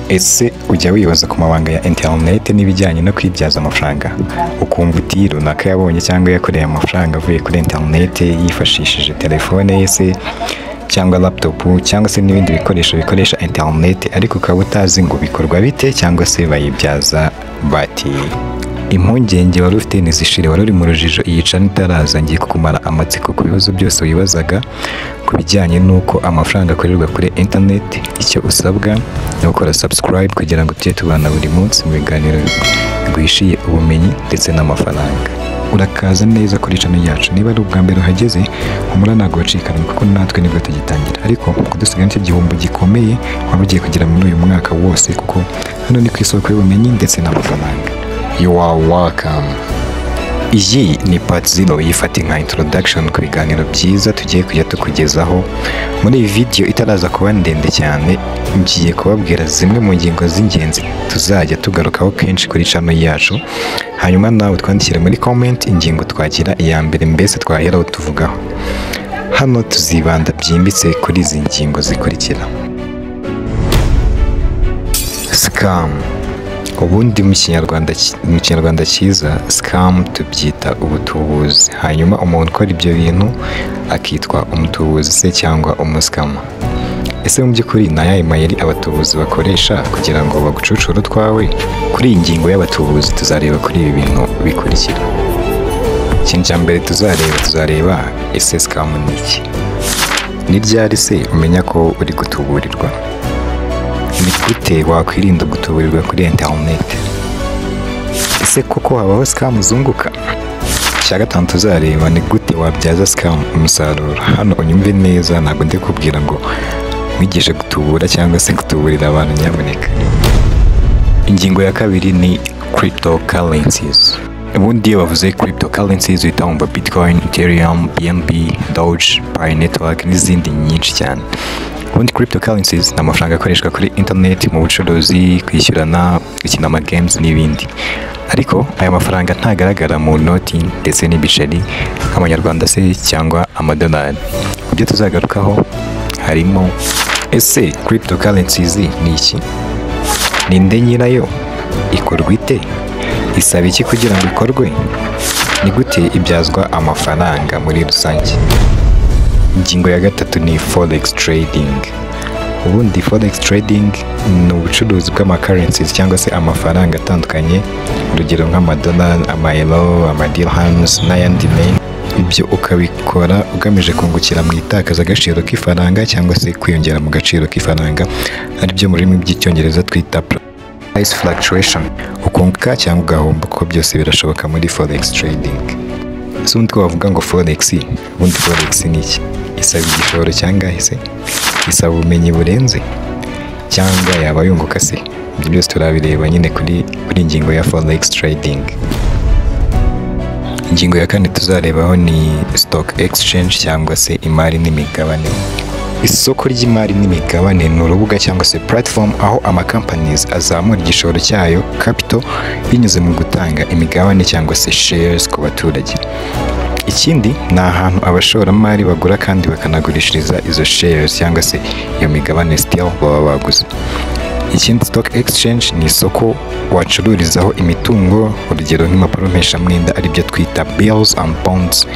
Ese ujya wibaza ku mabanga ya interineti n'ibijyanye no kwibyaza amafaranga, ukumva uti runaka yabonye cyangwa yakoreye amafaranga avuye kuri interineti yifashishije telefone ye se cyangwa laptop cyangwa se n'ibindi bikoresho bikoresha interineti, ariko ukaba utazi ngo bikorwa bite cyangwa se bayibyaza bati. Impungenge wari ufite ntizishire, wari uri mu rujijo, iyica n'itaraza ngiye kukumara amatsiko ku bibazo byose wibazaga ku bijyanye n'uko amafaranga akorerwa kuri interineti. Icyo usabwa ni gukora subscribe kugira ngo tujye tubana buri munsi mu biganiro biguhishiye ubumenyi ndetse n'amafaranga. Urakaza neza kuri channel yacu. Niba ari ubwa mbere uhageze, humura ntabwo wacikanwe kuko natwe nibwo tugitangira, ariko kudusigaye nicyo gihombo gikomeye waba ugiye kugira muri uyu mwaka wose, kuko hano ni ku isoko y'ubumenyi ndetse n'amafaranga. You are welcome. Iyi ni part 0 yifata nka introduction ku biganiro byiza tugiye kujya tukugezaho. Muri iyi video itaraza kuba ndende cyane, ngiye kubabwira zimwe mu ngingo z'ingenzi tuzajya tugarukaho kenshi kuri channel yacu, hanyuma nawe twandikire muri comment ingingo twagira iya mbere mbese twaheraho tuvugaho. Hano tuzibanda byimbitse kuri izi ngingo zikurikira. Scam. Ubundi mu kinyarwanda cyiza, scam tubyita ubutubuzi, hanyuma umuntu ukora ibyo bintu akitwa umutubuzi se cyangwa umuskama. Ese mu by'ukuri ni ayahe mayeri abatubuzi bakoresha kugira ngo bagucucure utwawe? Kuri iyi ngingo y'abatubuzi tuzareba kuri ibi bintu bikurikira. Ikintu cya mbere tuzareba ese scam ni iki? Ni ryari se umenya ko uri gutuburirwa? Ni gute wakwirinda gutuburirwa kuri interineti? Ese koko habaho scam zunguka? Icya gatanu tuzareba ni gute wabyaza scam umusaruro. Hano unyumve neza, ntabwo ndi kubwira ngo wigishe gutubura cyangwa se gutuburira abantu, nyamuneka. Ingingo ya kabiri ni cryptocurrencies. Ubundi iyo bavuze cryptocurrencies uhita wumva Bitcoin, Ethereum, BNB, Doge, Pi Network n'izindi nyinshi cyane. Ubundi cryptocurrencies ni amafaranga akoreshwa kuri internet mu bucuruzi, kwishyurana, gukina games n'ibindi. Ariko aya mafaranga ntagaragara mu noti ndetse n'ibiceri nk'amanyarwanda se cyangwa amadolari. Ibyo tuzagarukaho harimo ese cryptocurrencies ni iki? Ninde nyirayo? Ikorwa ite? Isaba iki kugira ngo ikorwe? Ni gute ibyazwa amafaranga muri rusange? Ingingo ya gatatu ni forex trading. Ubundi forex trading ni ubucuruzi bw'ama-currencies cyangwa se amafaranga atandukanye, urugero nk'amadolari, amayero, amadirhams n'ayandi menshi. Ibyo ukabikora ugamije kungukira mu itakaza agaciro k'ifaranga cyangwa se kwiyongera mu gaciro k'ifaranga, aribyo mu rurimi rw'icyongereza twita price fluctuation. Ukunguka cyangwa ugahomba, kuko byose birashoboka muri forex trading. Ese ubundi wavuga ngo forex, ubundi forex ni iki? Isaba igishoro cyangwa se isaba ubumenyi burenze cyangwa yaba yunguka se? Ibyo byose turabireba nyine kuri ingingo ya forex trading. Ingingo ya kane tuzarebaho ni stock exchange cyangwa se imari n'imigabane. Isoko ry'imari n'imigabane ni urubuga cyangwa se platform aho ama-companies azamura igishoro cyayo capital binyuze mu gutanga imigabane cyangwa se shares ku baturage. Ikindi ni ahantu abashoramari bagura kandi bakanagurishiriza izo shares cyangwa se iyo migabane still baba baguze. Ikindi, stock exchange ni isoko wacururizaho imitungo, urugero nk'impapuro mpeshamwenda, aribyo twita bills and bonds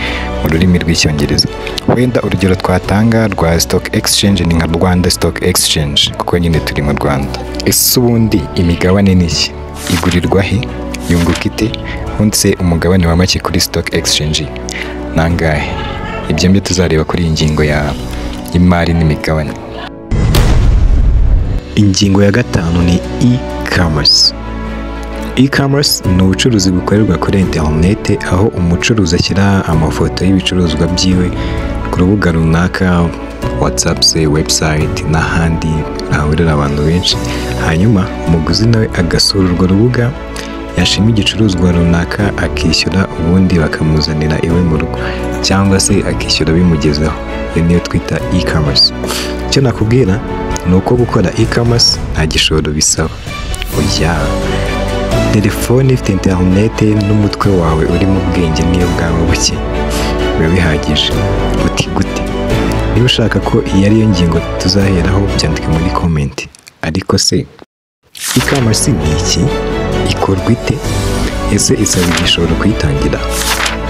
mu rurimi rw'icyongereza. Wenda urugero twatanga rwa stock exchange ni nka Rwanda Stock Exchange, kuko nyine turi mu Rwanda. Ese ubundi imigabane ni iki? Igurirwa he? Yunguka ite? Ubundi se umugabane wa make kuri stock exchange nangahe? Ibyo mbyo tuzareba kuri iyi ngingo ya imari n'imigabane. Ingingo ya gatanu ni e-commerce. E-commerce ni ubucuruzi bukorerwa kuri interineti, aho umucuruzi ashyira amafoto y'ibicuruzwa byiwe ku rubuga runaka, WhatsApp se, website n'ahandi hahurira abantu benshi, hanyuma umuguzi nawe agasura urwo rubuga, yashima igicuruzwa runaka akishyura, ubundi bakamuzanira iwe mu rugo cyangwa se akishyura bimugezeho. Iyo niyo twita e-commerce. Icyo nakubwira ni uko gukora e-commerce nta gishoro bisaba. Oya, telefone ifite interineti n'umutwe wawe uri mu bwenge niyo bwaba buke biba bihagije. Uti gute? Niba ushaka ko iyi ariyo ngingo tuzaheraho, byandike muri comment. Ariko se E-commerce ni iki? Ikorwa ite? Ese isaba igishoro kuyitangira?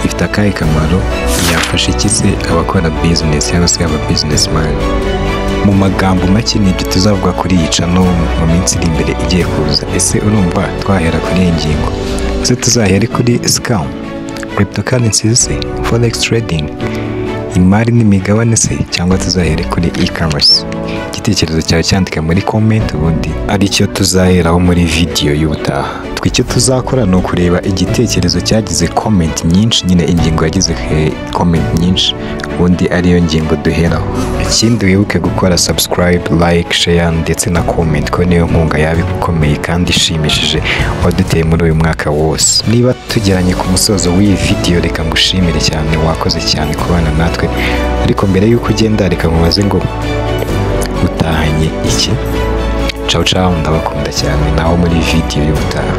Ifite akahe kamaro? Yafasha iki se abakora business cyangwa se aba businessman? Mu magambo make ni ibyo tuzavuga kuri iyi channel mu minsi iri imbere igiye kuza. Ese urumva twahera kuri iyi ngingo? Ese tuzahere kuri scam, cryptocurrencies se, forex trading, imari n'imigabane se, cyangwa tuzahere kuri e-commerce? Igitekerezo cyawe cyandika muri comment, ubundi aricyo tuzaheraho muri video y'ubutaha. Icyo tuzakora ni ukureba igitekerezo cyagize comment nyinshi, nyine ingingo yagize comment nyinshi, ubundi ariyo ngingo duheraho. Ikindi wibuke gukora subscribe, like, share ndetse na comment, ko niyo nkunga yawe ikomeye kandi ishimishije waduteye muri uyu mwaka wose. Niba tugeranye ku musozo w'iyi video, reka ngushimire cyane, wakoze cyane kubana natwe. Ariko mbere y'uko ugenda, reka nkubaze ngo utahanye iki? Ciao ciao, ndabakunda cyane, naho muri video y'ubutaha.